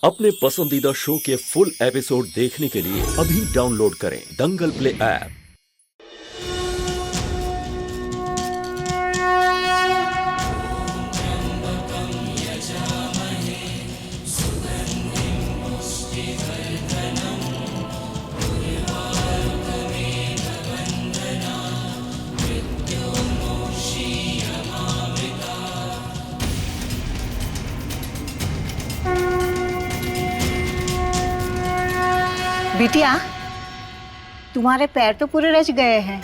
अपने पसंदीदा शो के फुल एपिसोड देखने के लिए अभी डाउनलोड करें दंगल प्ले ऐप। बिटिया, तुम्हारे पैर तो पूरे रच गए हैं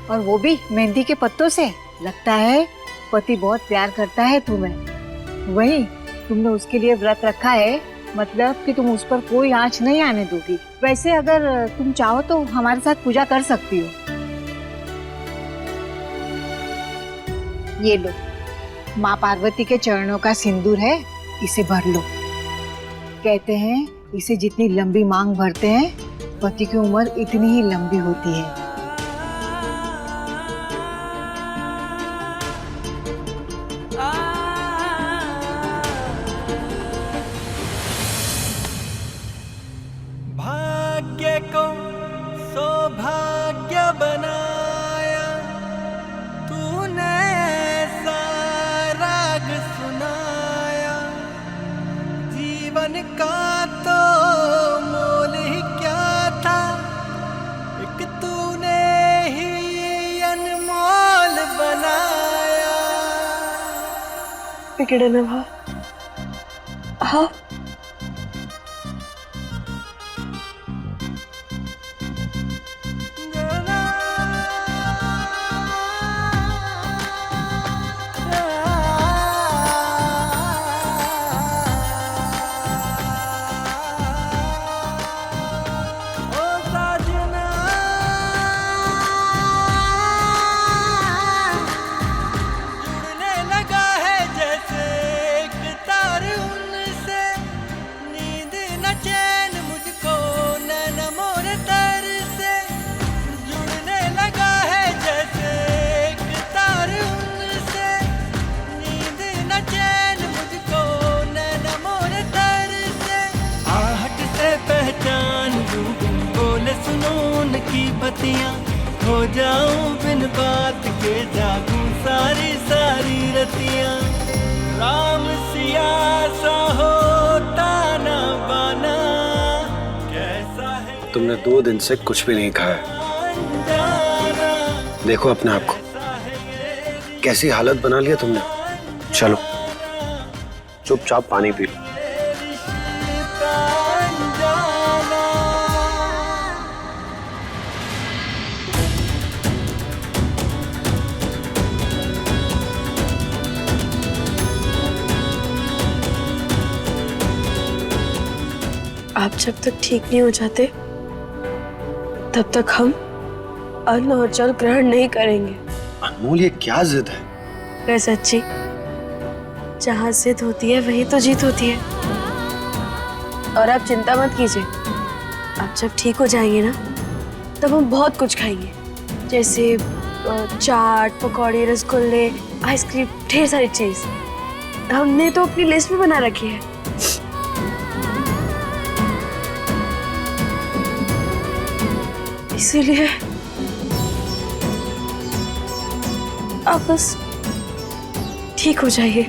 और वो भी मेहंदी के पत्तों से। लगता है पति बहुत प्यार करता है तुम्हें। वही तुमने उसके लिए व्रत रखा है, मतलब कि तुम उस पर कोई आंच नहीं आने दोगी। वैसे अगर तुम चाहो तो हमारे साथ पूजा कर सकती हो। ये लो, माँ पार्वती के चरणों का सिंदूर है, इसे भर लो। कहते हैं इसे जितनी लंबी मांग भरते हैं, पति की उम्र इतनी ही लंबी होती है। भाग्य को सौभाग्य बनाया तूने, ऐसा राग सुनाया। जीवन का तो मोल ही क्या था, एक तूने ही अनमोल बनाया। बिगड़े ना भाव। हाँ, की बतियां हो जाऊं बिन बात के, जागूं सारी सारी रतियां। राम सिया सा होता ना बाना, कैसा है। तुमने 2 दिन से कुछ भी नहीं खाया। देखो अपने आप को, कैसी हालत बना लिया तुमने। चलो चुपचाप पानी पी लो। आप जब तक ठीक नहीं हो जाते तब तक हम अन्न और जल ग्रहण नहीं करेंगे। अनमोल, ये क्या जिद है? अरे सच्ची, जहाँ जिद होती है वही तो जीत होती है। और आप चिंता मत कीजिए, आप जब ठीक हो जाएंगे ना तब हम बहुत कुछ खाएंगे, जैसे चाट, पकौड़े, रसगुल्ले, आइसक्रीम, ढेर सारी चीज। हमने तो अपनी लिस्ट में बना रखी है। इसीलिए आप बस ठीक हो जाइए,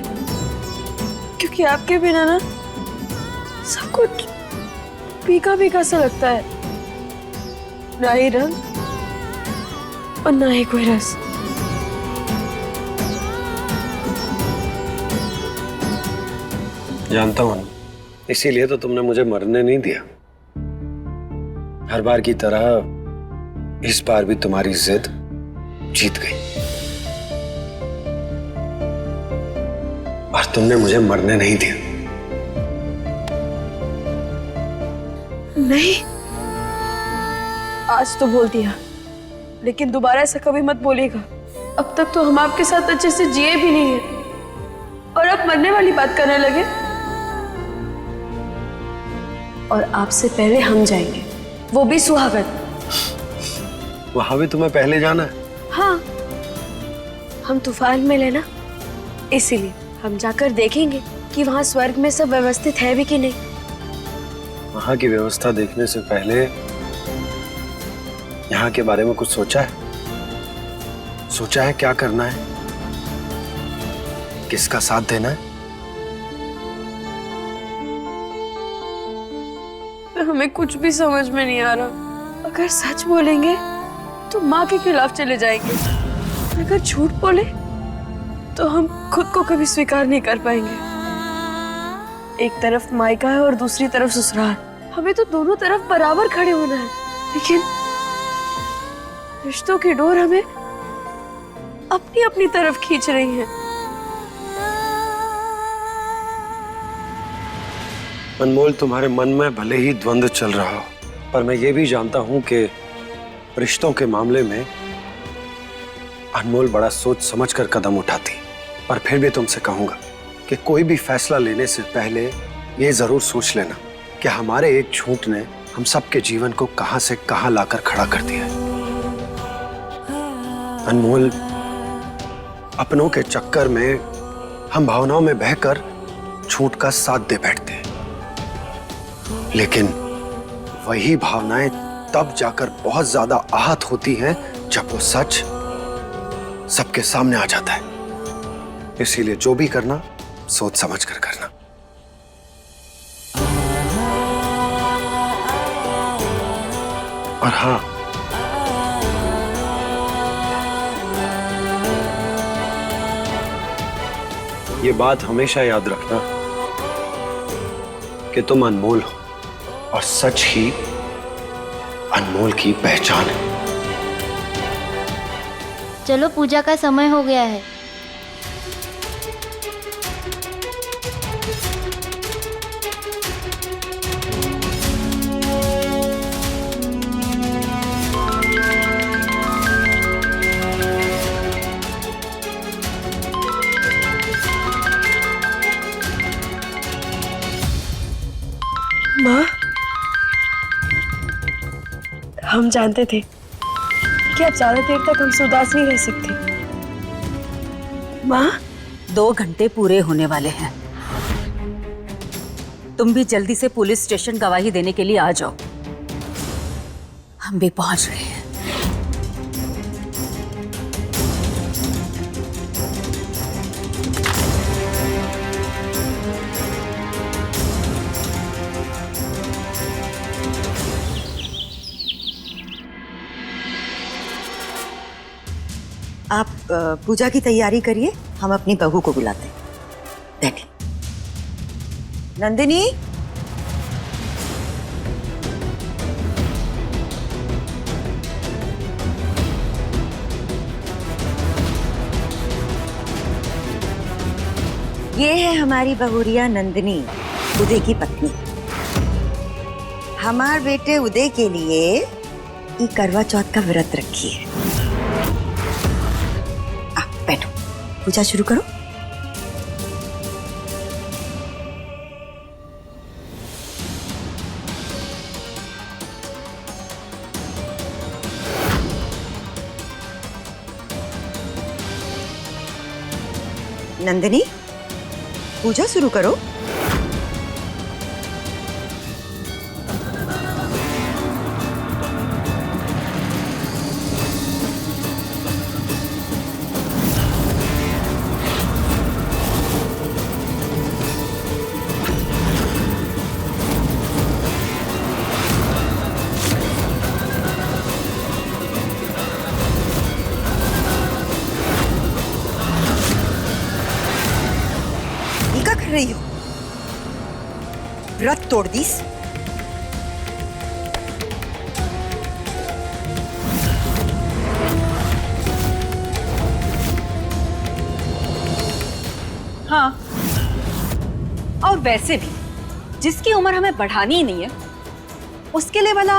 क्योंकि आपके बिना ना सब कुछ फीका फीका सा लगता है। ना ही रंग और ना ही कोई रस। जानता हूं, इसीलिए तो तुमने मुझे मरने नहीं दिया। हर बार की तरह इस बार भी तुम्हारी जिद जीत गई और तुमने मुझे मरने नहीं दिया। नहीं, आज तो बोल दिया, लेकिन दोबारा ऐसा कभी मत बोलिएगा। अब तक तो हम आपके साथ अच्छे से जिए भी नहीं है और अब मरने वाली बात करने लगे। और आपसे पहले हम जाएंगे, वो भी सुहागन। वहां भी तुम्हें पहले जाना है? हाँ, हम तूफान में लेना, इसीलिए हम जाकर देखेंगे कि वहाँ स्वर्ग में सब व्यवस्थित है भी कि नहीं। वहां की व्यवस्था देखने से पहले यहाँ के बारे में कुछ सोचा है? सोचा है क्या करना है, किसका साथ देना है? हमें कुछ भी समझ में नहीं आ रहा। अगर सच बोलेंगे तो माँ के खिलाफ चले जाएंगे, अगर झूठ बोले तो हम खुद को कभी स्वीकार नहीं कर पाएंगे। एक तरफ मायका है और दूसरी तरफ ससुराल, हमें तो दोनों तरफ बराबर खड़े होना है। लेकिन रिश्तों की डोर हमें अपनी अपनी तरफ खींच रही है। अनमोल, तुम्हारे मन में भले ही द्वंद्व चल रहा हो, पर मैं ये भी जानता हूं कि रिश्तों के मामले में अनमोल बड़ा सोच समझकर कदम उठाती। पर फिर भी तुमसे कहूंगा कि कोई भी फैसला लेने से पहले ये जरूर सोच लेना कि हमारे एक झूठ ने हम सबके जीवन को कहां से कहां लाकर खड़ा कर दिया है। अनमोल, अपनों के चक्कर में हम भावनाओं में बहकर झूठ का साथ दे बैठते हैं, लेकिन वही भावनाएं तब जाकर बहुत ज्यादा आहत होती हैं जब वो सच सबके सामने आ जाता है। इसीलिए जो भी करना सोच समझ कर करना। और हाँ, ये बात हमेशा याद रखना कि तुम अनमोल हो और सच ही अनमोल की पहचान है। चलो पूजा का समय हो गया है। माँ, हम जानते थे कि अब ज्यादा देर तक हमसे उदास नहीं रह सकते। माँ, 2 घंटे पूरे होने वाले हैं। तुम भी जल्दी से पुलिस स्टेशन गवाही देने के लिए आ जाओ। हम भी पहुंच रहे हैं। आप पूजा की तैयारी करिए, हम अपनी बहू को बुलाते हैं। बैठिए। नंदिनी, ये है हमारी बहुरिया नंदिनी, उदय की पत्नी। हमारे बेटे उदय के लिए ये करवा चौथ का व्रत रखी है। बैठो, पूजा शुरू करो। नंदिनी, पूजा शुरू करो। कर रही हो? व्रत तोड़ दीस? हाँ, और वैसे भी जिसकी उम्र हमें बढ़ानी ही नहीं है, उसके लिए भला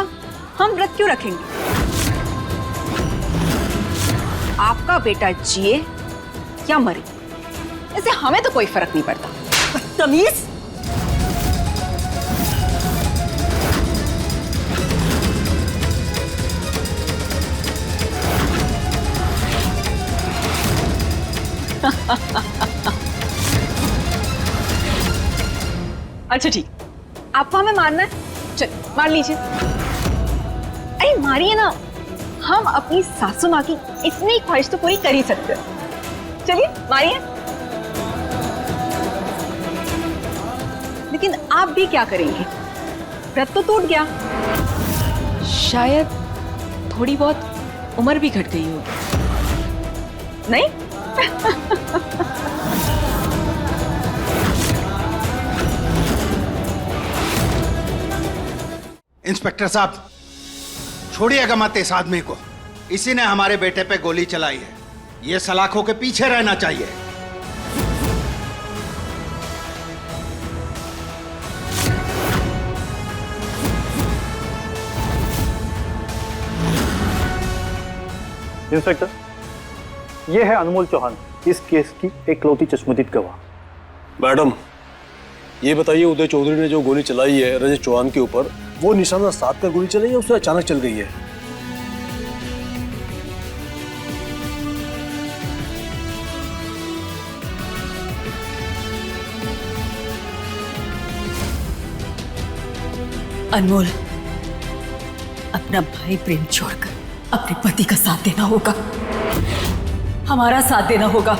हम व्रत क्यों रखेंगे? आपका बेटा जिए या मरे, इससे हमें तो कोई फर्क नहीं पड़ता। तमीज। अच्छा ठीक, आपको हमें मानना है चल मार लीजिए। अरे मारिए ना, हम अपनी सासू माँ की इतनी ख्वाहिश तो पूरी कर ही सकते हैं। चलिए मारिए। लेकिन आप भी क्या करेंगे, व्रत तो टूट गया। शायद थोड़ी बहुत उम्र भी घट गई होगी, नहीं? इंस्पेक्टर साहब, छोड़िएगा मत इस आदमी को। इसी ने हमारे बेटे पे गोली चलाई है। ये सलाखों के पीछे रहना चाहिए। इंस्पेक्टर, ये है अनमोल चौहान, इस केस की एकलौती चश्मदीद गवाह। मैडम, ये बताइए, उदय चौधरी ने जो गोली चलाई है रजत चौहान के ऊपर, वो निशाना साध कर गोली चलाई है, उससे अचानक चल गई है? अनमोल, अपना भाई प्रेम छोड़कर अपने पति का साथ देना होगा, हमारा साथ देना होगा,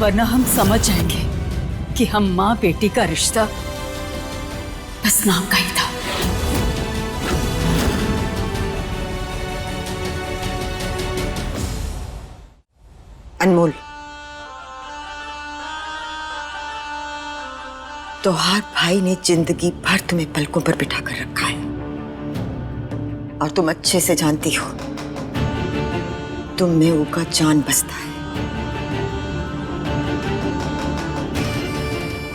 वरना हम समझ जाएंगे कि हम मां बेटी का रिश्ता बस नाम का ही था। अनमोल, तोहार भाई ने जिंदगी भर तुम्हें पलकों पर बिठा कर रखा है और तुम अच्छे से जानती हो तुम में उसका जान बसता है।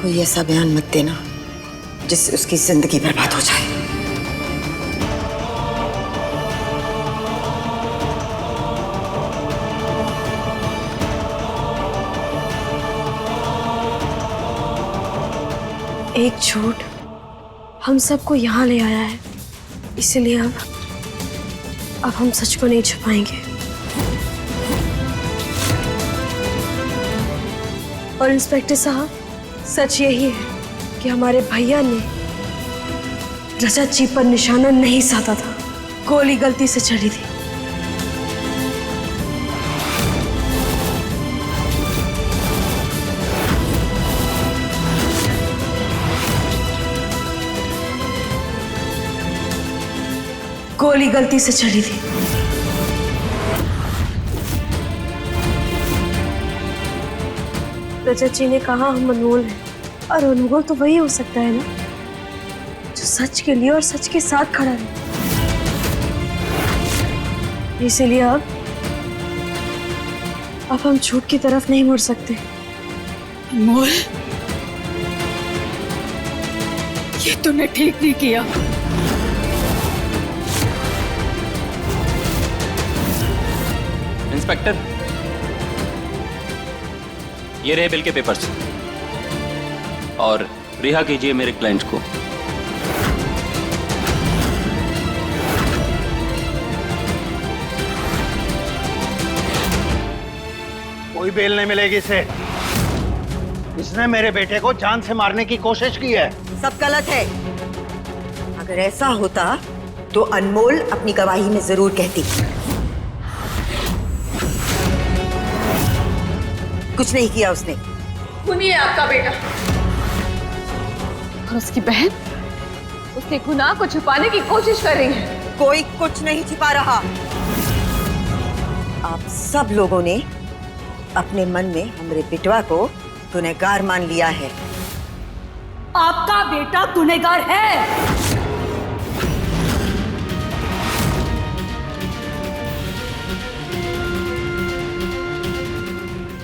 कोई ऐसा बयान मत देना जिससे उसकी जिंदगी बर्बाद हो जाए। एक झूठ हम सबको यहाँ ले आया है, इसलिए अब हम सच को नहीं छुपाएंगे। और इंस्पेक्टर साहब, सच यही है कि हमारे भैया ने रजत जी पर निशाना नहीं साधा था, गोली गलती से चली थी। गोली गलती से चली थी। रजत जी ने कहा हम अनमोल हैं, और अनमोल तो वही हो सकता है ना जो सच के लिए और सच के साथ खड़ा है। इसीलिए अब हम झूठ की तरफ नहीं मुड़ सकते। अनमोल, ये तूने ठीक नहीं किया। इंस्पेक्टर, ये रहे बिल के पेपर्स, और रिहा कीजिए मेरे क्लाइंट को। कोई बेल नहीं मिलेगी इसे। इसने मेरे बेटे को जान से मारने की कोशिश की है। सब गलत है। अगर ऐसा होता तो अनमोल अपनी गवाही में जरूर कहती। कुछ नहीं किया उसने। सुनिए, आपका बेटा और उसकी बहन उसके गुनाह को छुपाने की कोशिश कर रही है। कोई कुछ नहीं छिपा रहा। आप सब लोगों ने अपने मन में हमरे बेटवा को गुनहगार मान लिया है। आपका बेटा गुनहगार है।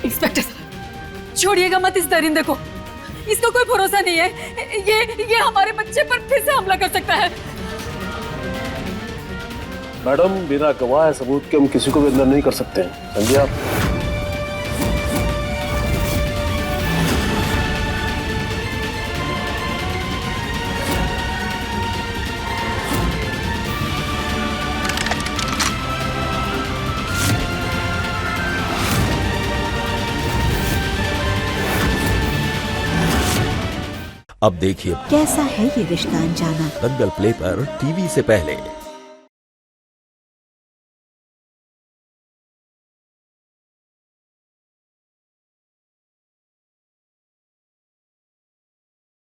इंस्पेक्टर साहब, छोड़िएगा मत इस दरिंदे को। इसका कोई भरोसा नहीं है। ये हमारे बच्चे पर फिर से हमला कर सकता है। मैडम, बिना गवाह सबूत के हम किसी को भी अंदर नहीं कर सकते, समझिए आप। अब देखिए कैसा है ये रिश्ता अनजाना। दंगल प्ले पर टीवी से पहले।